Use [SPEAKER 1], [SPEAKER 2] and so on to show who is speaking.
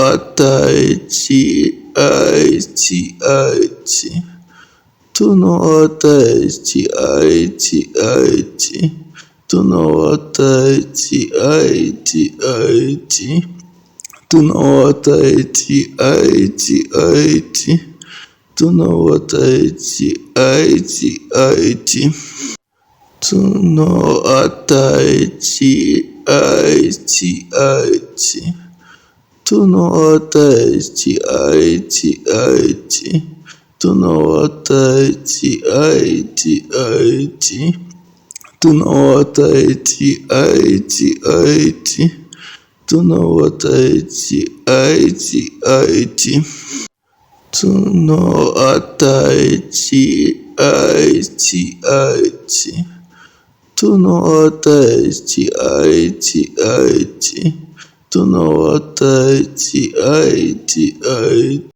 [SPEAKER 1] Tunoatachi aichi aichi. Tunoatachi aichi aichi. Tunoatachi aichi aichi. Tunoatachi aichi aichi. Tunoatachi aichi aichi. Tunoatachi aichi aichi. Tunoatachi aichi aichi. Tunoatachi aichi aichi. Tunoatachi aichi aichi. Tunoatachi aichi aichi. Tunoatachi aichi aichi. Tunoatachi aichi aichi. Tunoatachi aichi aichi.